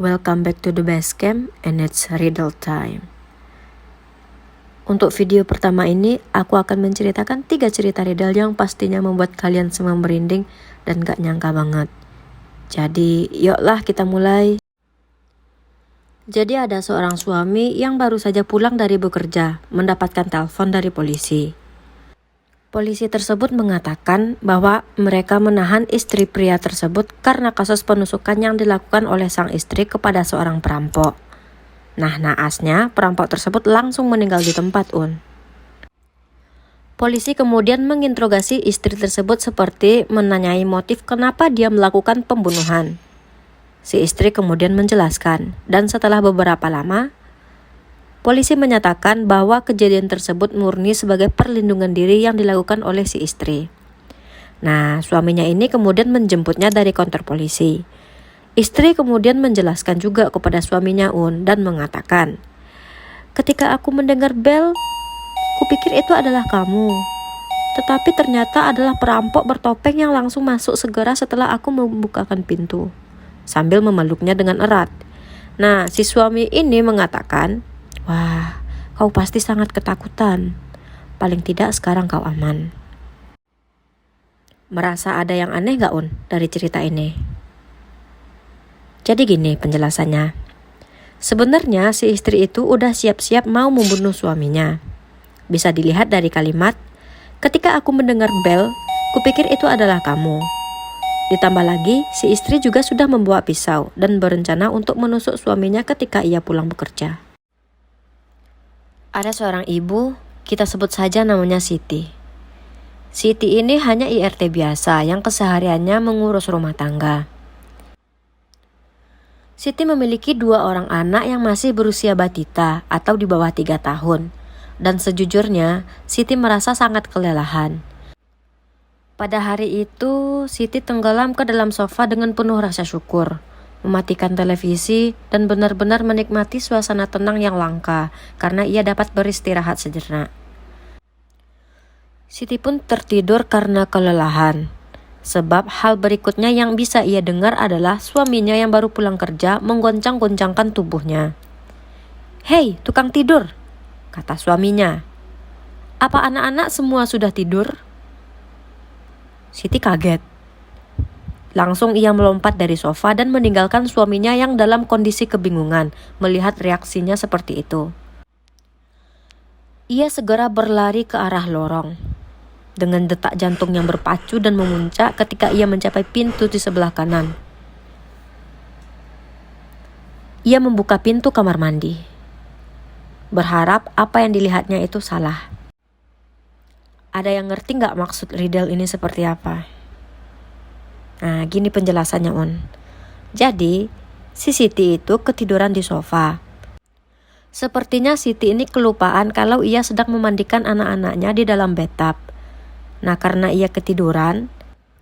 Welcome back to the base camp and it's riddle time. Untuk video pertama ini, aku akan menceritakan 3 cerita riddle yang pastinya membuat kalian semua merinding dan gak nyangka banget. Jadi, yuklah kita mulai. Jadi ada seorang suami yang baru saja pulang dari bekerja, mendapatkan telepon dari polisi. Polisi tersebut mengatakan bahwa mereka menahan istri pria tersebut karena kasus penusukan yang dilakukan oleh sang istri kepada seorang perampok. Nah, naasnya perampok tersebut langsung meninggal di tempat, Polisi kemudian menginterogasi istri tersebut seperti menanyai motif kenapa dia melakukan pembunuhan. Si istri kemudian menjelaskan, dan setelah beberapa lama, polisi menyatakan bahwa kejadian tersebut murni sebagai perlindungan diri yang dilakukan oleh si istri. Nah, suaminya ini kemudian menjemputnya dari kantor polisi. Istri kemudian menjelaskan juga kepada suaminya dan mengatakan, "Ketika aku mendengar bel, kupikir itu adalah kamu. Tetapi ternyata adalah perampok bertopeng yang langsung masuk segera setelah aku membukakan pintu." Sambil memeluknya dengan erat. Nah, si suami ini mengatakan, "Wah, kau pasti sangat ketakutan. Paling tidak sekarang kau aman." Merasa ada yang aneh gak, dari cerita ini? Jadi gini penjelasannya. Sebenarnya si istri itu udah siap-siap mau membunuh suaminya. Bisa dilihat dari kalimat, "Ketika aku mendengar bel, kupikir itu adalah kamu." Ditambah lagi, si istri juga sudah membawa pisau dan berencana untuk menusuk suaminya ketika ia pulang bekerja. Ada seorang ibu, kita sebut saja namanya Siti. Siti ini hanya IRT biasa yang kesehariannya mengurus rumah tangga. Siti memiliki 2 orang anak yang masih berusia batita atau di bawah 3 tahun. Dan sejujurnya, Siti merasa sangat kelelahan. Pada hari itu, Siti tenggelam ke dalam sofa dengan penuh rasa syukur, mematikan televisi, dan benar-benar menikmati suasana tenang yang langka karena ia dapat beristirahat sejenak. Siti pun tertidur karena kelelahan, sebab hal berikutnya yang bisa ia dengar adalah suaminya yang baru pulang kerja menggoncang-goncangkan tubuhnya. "Hei, tukang tidur," kata suaminya. "Apa anak-anak semua sudah tidur?" Siti kaget. Langsung ia melompat dari sofa dan meninggalkan suaminya yang dalam kondisi kebingungan melihat reaksinya seperti itu. Ia segera berlari ke arah lorong. Dengan detak jantung yang berpacu dan memuncak ketika ia mencapai pintu di sebelah kanan. Ia membuka pintu kamar mandi. Berharap apa yang dilihatnya itu salah. Ada yang ngerti gak maksud riddle ini seperti apa? Nah, gini penjelasannya, Jadi, si Siti itu ketiduran di sofa. Sepertinya Siti ini kelupaan kalau ia sedang memandikan anak-anaknya di dalam bathtub. Nah, karena ia ketiduran,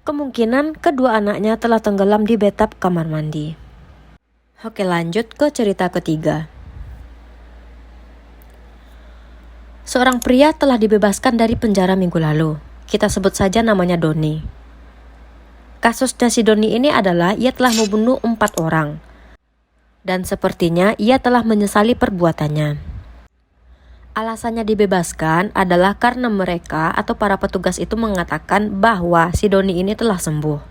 kemungkinan kedua anaknya telah tenggelam di bathtub kamar mandi. Oke, lanjut ke cerita ketiga. Seorang pria telah dibebaskan dari penjara minggu lalu. Kita sebut saja namanya Doni. Kasusnya si Doni ini adalah ia telah membunuh 4 orang. Dan sepertinya ia telah menyesali perbuatannya. Alasannya dibebaskan adalah karena mereka atau para petugas itu mengatakan bahwa si Doni ini telah sembuh.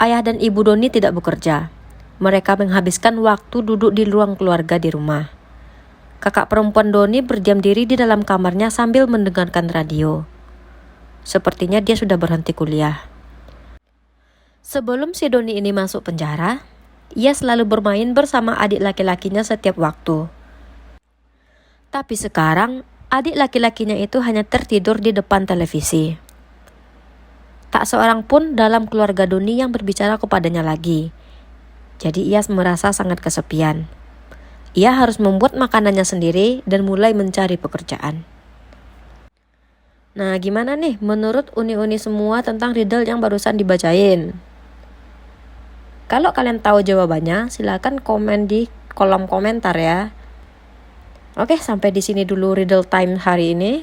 Ayah dan ibu Doni tidak bekerja. Mereka menghabiskan waktu duduk di ruang keluarga di rumah. Kakak perempuan Doni berdiam diri di dalam kamarnya sambil mendengarkan radio. Sepertinya dia sudah berhenti kuliah. Sebelum si Doni ini masuk penjara, ia selalu bermain bersama adik laki-lakinya setiap waktu. Tapi sekarang, adik laki-lakinya itu hanya tertidur di depan televisi. Tak seorang pun dalam keluarga Doni yang berbicara kepadanya lagi. Jadi ia merasa sangat kesepian. Ia harus membuat makanannya sendiri dan mulai mencari pekerjaan. Nah, gimana nih menurut uni-uni semua tentang riddle yang barusan dibacain? Kalau kalian tahu jawabannya, silakan komen di kolom komentar ya. Oke, sampai di sini dulu riddle time hari ini.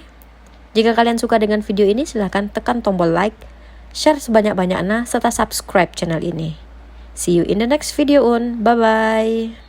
Jika kalian suka dengan video ini, silakan tekan tombol like, share sebanyak-banyaknya, serta subscribe channel ini. See you in the next video, Un. Bye-bye.